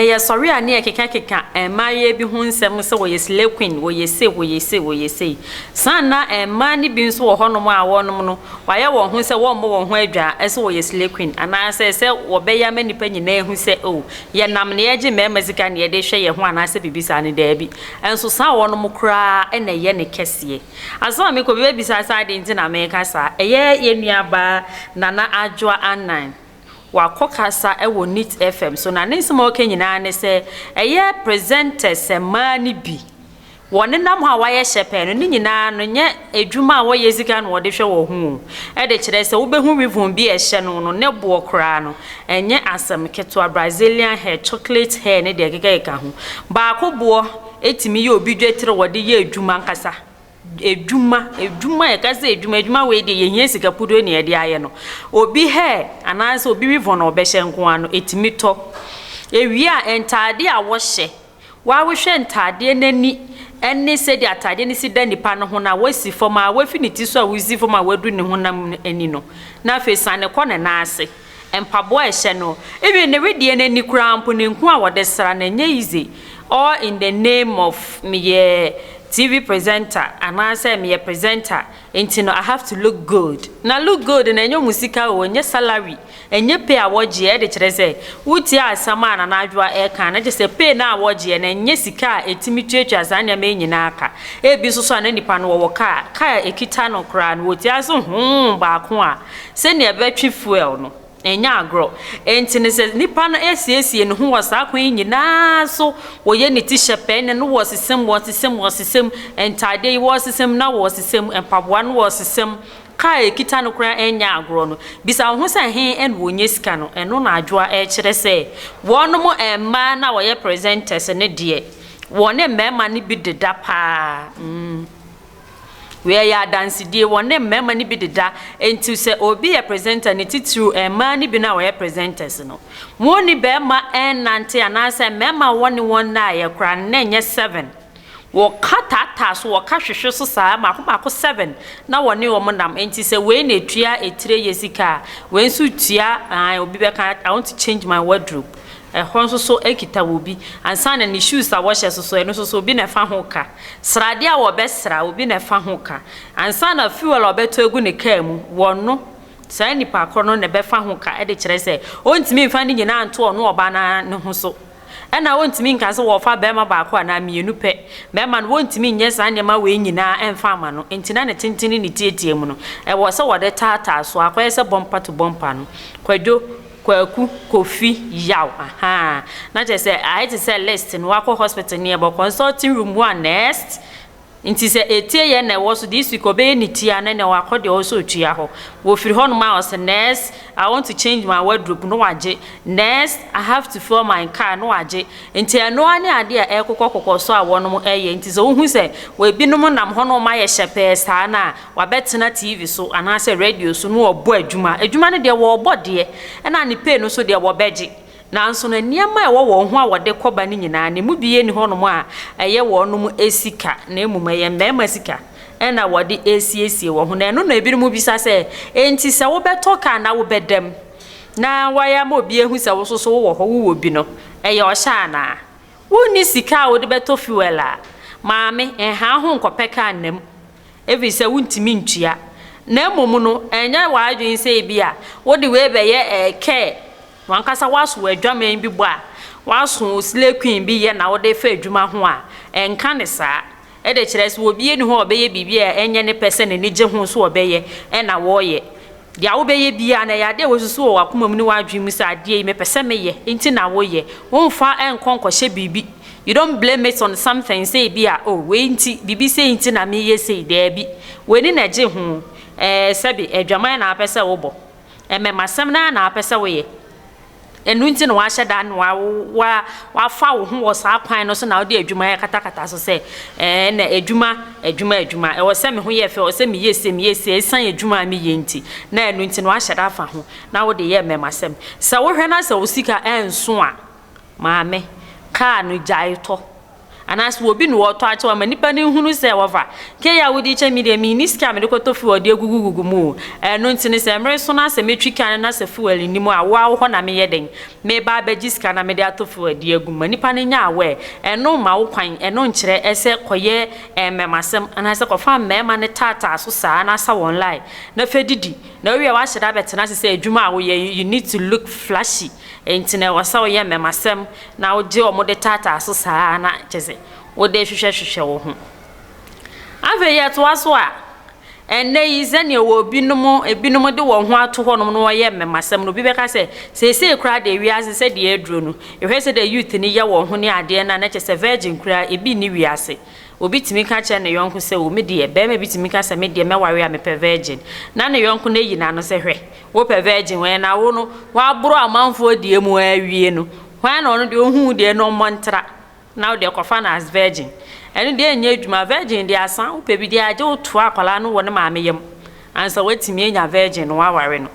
ye sorry ani ekeka emaye bi hu nsem se wo ye slay queen wo ye say sana ema ni bi nso wo honom a wonom no waye wo hu se wo mo wo hu adwa ese wo ye slay queen ana se wo be ya manipa nyina ehu se o ye nam ne ye mema sika ne ye de hwe ye ho ana se bibisa ne da bi enso sa wonom kra na ye ne kese aso me ko bibisa sa de nti na me kasa ye nuaba nana adwoa anan wakokasa ewo Nit FM so na nsem oke nyina ne se eye presenters emani bi wone nam ha waye shepe no ni nyina no nye edwuma wo yezika no wode hwe wo hu e de kire se wo behu rivon bi ehye no ne bo kra no enye asem keto Brazilian hair chocolate hair ne de keka ho ba ko bo etimi ye obi dwetre wode ye edwuma nkasa edwuma ya kase edwuma we de ye sika pudo ne de aye no obi he ananse obi rivon no be hye nko ano etimi to ewi a entade a wo hye wa wo hwe entade nani enne se de atade ne si da nipa no ho na wasi foma wafiniti so a wusi foma wadu ne ho nam ani no na fe sane ko ne na ase empabo a hye no ebi ne wedie nani kura mpo ne nku a wode sra na nya easy all in the name of me TV presenter and I say me a presenter and I have to look good. Now look good and your musica or your salary and your pay award ye de say wuti a sama na adwa air can just say pay na award ye and yesika a timi church as anya me nyinaka e bi so na nipa no wo car ekita no kra no wuti aso ba ko a se ne betwi fuel no enya agro enti ne se nipa no esiesie ne ho wasa kwan nyina so wo ye ne t-shirt pen ne wo sisem entade yi wo sisem na wo sisem empaboa no wo sisem ka ekita no kra enya agro no bisa ho se he en wo nye sika no eno na adwoa e kire se wono mo emma na wo ye presenters ne de wone mema ne bi deda pa we ya dance die wone mema ni bi deda enti se obi a presenter ni titru ema ni bi na we presenters no mo ni be ma enante anase mema wone na ye kra na nye 7 wo kata so wo ka hwehwe so saa mako 7 na wone wo nam enti se we na etua etire yesika we nsu tua obi be ka I want to change my wardrobe honso so ekita wobi ansana ni shoes a washe so eno so obi na fa ho ka srade a wo be sra obi na fa ho ka ansana fuel obeto egu ne ka mu wono sai ni pa krono ne be fa ho ka e de kire se ontimi mfa ni nyina anto ono oba na ne ho so ena ontimi nka se wo fa be ma ba ko na mienu pe be ma no ontimi nye sa nyema we nyina emfa ma no entina ne tintini ni tietie mu no e wo se wo de tata so akoye se bompa to bompa no kwadwo kwaku kofi yaw na je say I to say list in wako hospital near but consulting room 1 next inti se etie ye na wo so this week obey ni tia na na wako de also tua ho wo firi ho no ma was next I want to change my wardrobe no waje next I have to fill my car no waje inti eno ani ade a ekokokoko so a wono mo eye inti se wo hu se we binom nam ho no ma ye shepe sta na wa betena TV so ana se radio so no obo adwuma ne de wo obo de na ni pay no so de wo beji nanso na niam a wo ho a wode koba ni nyina ne mu biye ni honom a eye wonom esika na emum eye mbema sika ena wode esiesie wo ho na eno na ebiru mu bisa se enti se wo beto ka na wo bedem na waya ma obi ehu se wo so wo ho wo bi no eye o sha na wo ni sika wo de beto fuel a maame ha ho nkopeka nam evi se wuntimi ntua na emum no enya wa adwin se bi a wo de we be ye ke wankasa waso adwaman bi bo a waso slay queen bi ye na wo de fa adwuma ho a enka ne saa e de kire se obi eni ho obeye bibi a enye ne person ne je ho so obeye e na wo ye dia wo beye bia na ya de wo susu wo akomam ni wadwi mu sa ade me person me ye enti na wo ye wo mfa enkonko hye bibi you don't blame it on something say bia oh we enti bibi say enti na me ye say there bi we ni na je ho sebi adwaman na apese wo bo me masem na apese wo ye enu nti no wa hyeda no wa fa wo ho wo sa kwan no so na wo de adwuma ya katakata so se na adwuma e wo se me ho ye fe wo se me yese esan adwuma me ye nti na enu nti no wa hyeda fa ho na wo de ye memasem sa wo hwe na sa wo sika enso a maame ka no jai to anas wo bi no wo to ache wa manipa ne hunu se wofa ke ya wodi che media mi ni sika me de koto fi odi agugugugu mu no ntine se mere so na se metwi kan na se fu ali ni mu a wa ho na me yeden me ba ba jiska na me de atofu odi agu manipa ne nya awe eno ma wo kwan eno nkyere ese koye memasem anas se kofa mema ne tata so saa na sa online na fedidi na we wa hyeda betena se adwuma a wo you need to look flashy entine wasa wo ye memasem na wo je o mo de tata so saa na cheze wo de hwehwehwehwe wo ho ave ye to aso a enne izene wo ebinom de wo ho ato ho no ye memasem no bi beka se kura de wiase se de aduro no ehwe se de youth ni ye wo ho ne ade na chese virgin kura ebi ni wiase obi timi ka che ne yonko se o me de be me bitimi ka se me de me ware a me pe virgin na ne yonko na yi na no se hwe wo pe virgin we na wo no wa buru amanfo de mu awie no hwan na ono de ohu de no montra na wo de kofa na as virgin ene de enya adwuma virgin de asan wo pe bi de age wo to akwala no wo ne ma meyem ansa watimi enya virgin no wa ware no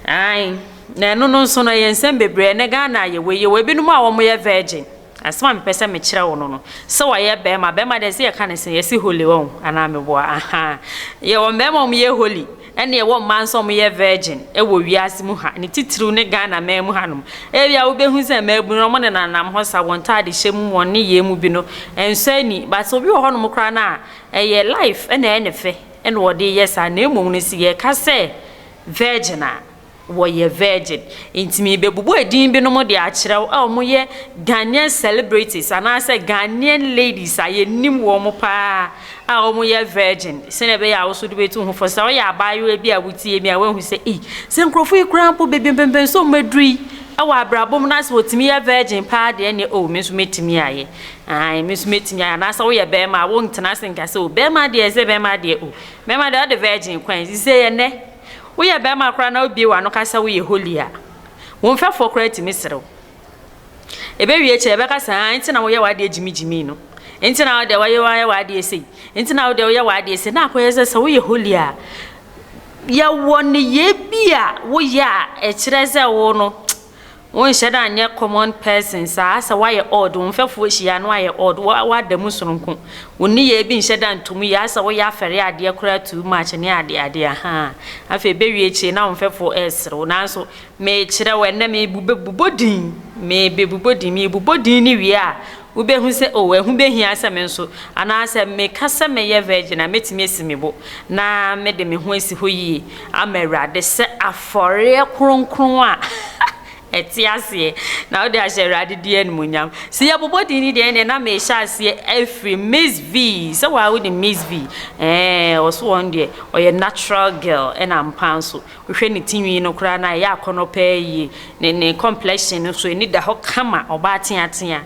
ai na no no so no yensem bebre ne ga na ye we bi no mu a wo mo ye virgin asema me pese me kire wo no so wa ye be ma de se ye ka ne se ye si holy won ana me bo aha ye wo be ma mo ye holy ene ye wo man so mo ye virgin e wo wiase mu ha ne titiru ne ga na me mu hanom e bia wo be hu se ma bu no mo ne nanam ho sa won ta de hyem won ne ye mu bi no enso ani but obi wo honom kra na ye life ene fe ene wo de yes na emom no si ye ka se virgin a wo ye virgin intimi bebubu edin bi no mo de a kire wo mo ye Ghanaian celebrities ana say Ghanaian ladies aye nim wo mo pa a mo ye virgin se ne be ya wo so de betu ho for say wo ya abayo bi a wutie mi a wo hu say se nkrofo ikrampo bebembemben so madui awa abrabom na se wotimi ye virgin pa de ne o me so metimi aye ai me so metimi aye na say wo ye be ma wo ntena se nka say o be ma de se be ma de o be ma de virgin kwan se ye ne we ya be ma kra na obi wa no kasa we holy a won fa for kra ti misrew ebe wie che be kasa enti na wo ye wa de jimijimi no enti na wo de wo ye wa de sei enti na wo de wo ye wa de sei na ko ye se we holy a ya won ye bia wo ya e kire ze wo no won sheda anye common persons asa why odd won fefo hia no aye odd wa da musunku woni ye bi nsheda ntumu ya asa wo ya fere ade kura too much ne ade ha afa bewie chi na won fefo esro nanso me kire wenne me bubodin me bebubodin me bubodin ni wi a wo be hu se o ehu be hia asa me nso ana asa me kasa me ye virgin a metimi esimebo na me de me ho esi hoyi amerade se afore kronkron a etiase na ode ajerade die nmunyam si ya bobodi ni de na me hyase every Miss V so wa with the Miss V oso won de oye natural girl and am panso hwe ni tinwi no kra na ya akono pa yi ne complexion so ni da ho kama oba atia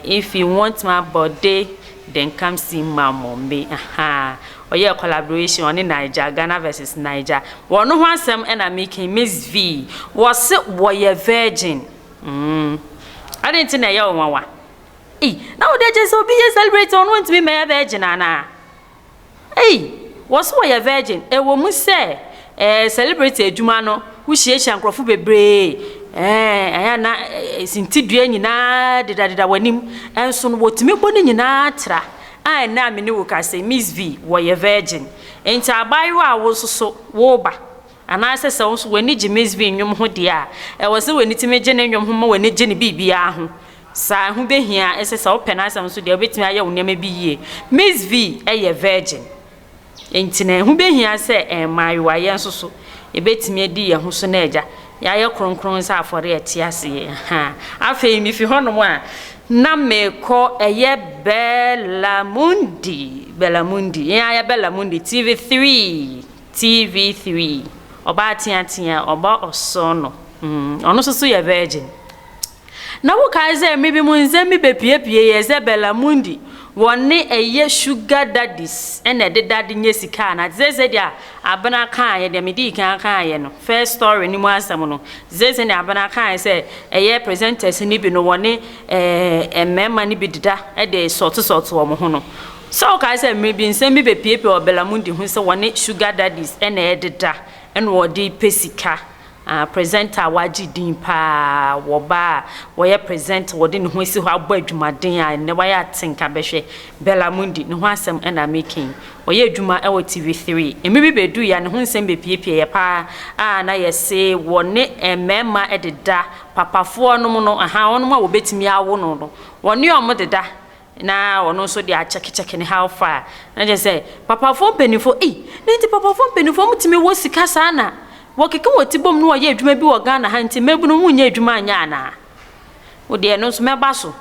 if you want my body then come see my mommy aha oye collaboration on Niger Ghana versus Niger wono ho asem na making Miss V was woye virgin I didn't know ya wanwa now they just obi ye celebrate on want to be my virgin ana was woye virgin e wo mu se celebrate adwuma no wo hie nkrofo bebre aya na sintidua nyina deda wanim enso no wotimi bɔ ne nyina tra ai na me ne wo ka say Miss V wo ye virgin enti abayo a wo soso wo ba ana se se wo so wani gi Miss V nwom ho de a wo se wani timi gye ne nwom ho ma wani gye ne bibia ho sa ho behia ese se wo pɛ na asam so de obetimi aye wo nema bi yie Miss V ye virgin enti na ho behia se mayo aye nso so ebetimi adi ye ho so na agya ya ye kronkron sa afore etiase ha afei mi fi hono a na meko eye Bellamundi ya Bellamundi TV3 oba tiatia oba osono ono so ye virgin na wo ka ze mi bi mu nze mi bepiepie ye ze Bellamundi woni eye sugar daddies ene de daddy nyesika na zeze dia abana kan ye de medi kan ye no first story ni mu asam no zeze ne abana kan se eye presenters ni bi no woni emema ni bi dida e de sort wo mo ho no so ka se mi bi nsem bi bepiepie o Bellamundi hu se woni sugar daddies ene e dida ene wo de pesika presenter waji din pa wo ba wo ye present wo de ne ho esi ho abɔ adwumaden a ne wa ya tenka behwe Belamundi ne ho asɛm na making wo ye adwuma e wo TV3 emi bi bedu ya ne ho nsɛm be piepie ye pa na ye se wo ne emema ededa papafo no no aha wono ma wo betimi awo no wo ne omo deda na ono so de acheke ne how far na je say papafo penifo na nti papafo penifo mutimi wo sika sa na wo keke wotibom no ye adwuma bi wo Ghana ha nti mebunu munye adwuma anya ana wo de no so meba so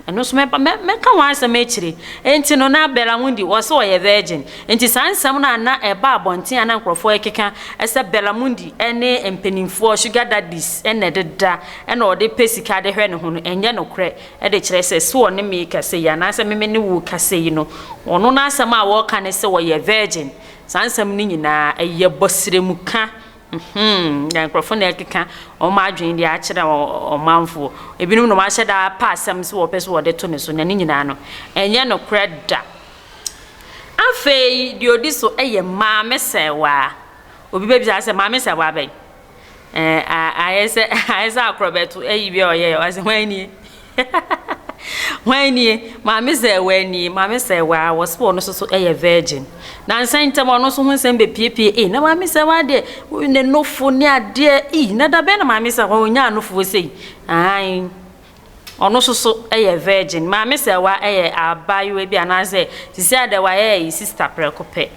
eno so meka wan asem ekire enti no na Belamundi wo so ye virgin enti sansam na eba abonten ana nkrofo ekeka ese Belamundi ene empenimfo sugar daddies ene deda ene ode pesika de hwe ne ho no enye no kre e de kire se so ne me kase ya na asem me ne wo kase yi no ono na asem a wo ka ne se wo ye virgin sansam ni nyina eye bosire ka ya microphone ekeka o ma adwen dia akira o manfo ebinum no ma hye da pa asem se wo pese wo de to ne so na ni nyina no enye no kreda afei di odi so eye ma mesewa obi be bi ase ma mesewa be ayese akrobeto eyi bi oye o ase hwani When mammy say when mammy say why I was born so a virgin. Now saying to one also send be PPA. Now mammy say why de no phone near dear nada ben mammy say oh no for say. Aye. Or no so a virgin. Mammy say why I'll buy you a be an answer. She said that why sister precope.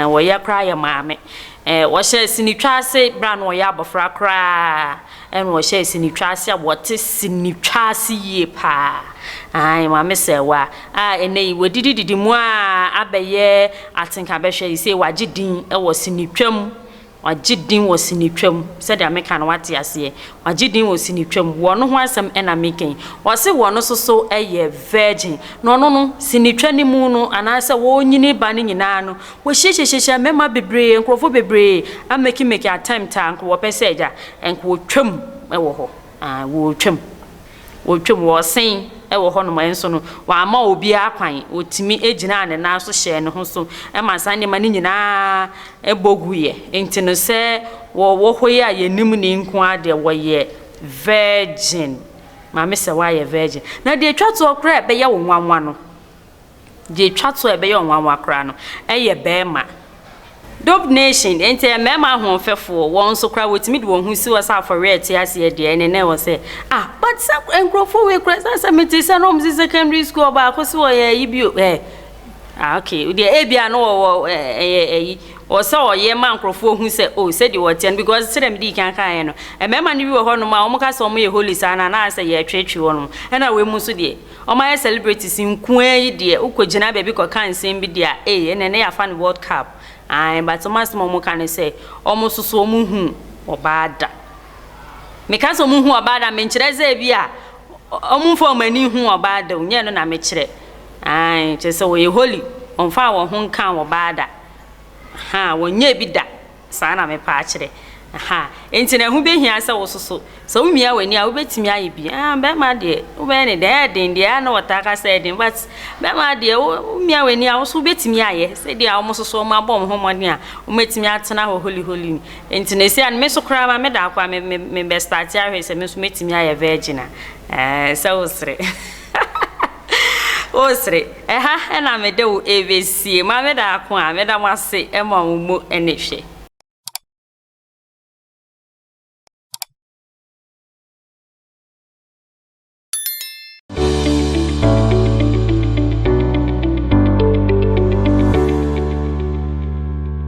Where you cry mammy. What she sinitwa say brand or yabofra cry. And what she sinitwa say what is sinitwa see pa. Ai mama say wa ene we didi mu abeye atenka behwe yi say wagidin e wo sinitwam wagidin wo sinitwam said the American what ase wagidin wo sinitwam wo no ho asem na making wo se wo no so eye virgin no sinitwa ni mu no anase wo nyini ba ni nyina no wo hyehyehye mema bebre nkrofo bebre make attempt anko wo pese eja enko wo twam e wo ho wo twam wo sen ewo ho no manso no wa ama obi akwan otimi egina ne na so hye ne ho so e ma san ne ma ni nyina eboguye enti no se wo hoye ayenim ne nko ade wo ye virgin ma me se wa ye virgin na de twato okra be ye wo nwanwa no de twato e be ye wo nwanwa kra no e ye be ma Dope Nation enti mema ho fefo won so kra wotimi de won hu si wasa for rate ase de ene ne wo se but sa enkrofo we kra sa metisa no mzi secondary school ba ko si wo ye ibio okay de ebia no wo o se o ye ma enkrofo hu se o se de wo ten because se dem di kan kan no mema ni bi wo ho no ma o mo ka so mo ye holy sana na ase ye twetwe wo no na we mu so de o ma ye celebrities nku yi de ukogina ba bi ko kan sem bi de ene ne ya fan World Cup but Thomas Momo can say almost so muhu or bad. Because of muhu or bad, I mentioned as a via almost for many who are bad, yen and I mentioned it. Just so we holy on fire or home can or bad. Ha, when ye be that, son, I'm a patch. Aha, enti who be here so me when you wait me I be be my dear when there in the know what I said but be my dear me when you also bet me I said they almost so my bomb home near met me at now holy enti ne say and me so cry my da kwa me best start here say me so met me I virgin so sre o sre na me de o ABC ma me da kwa me da wase e ma mo enehwe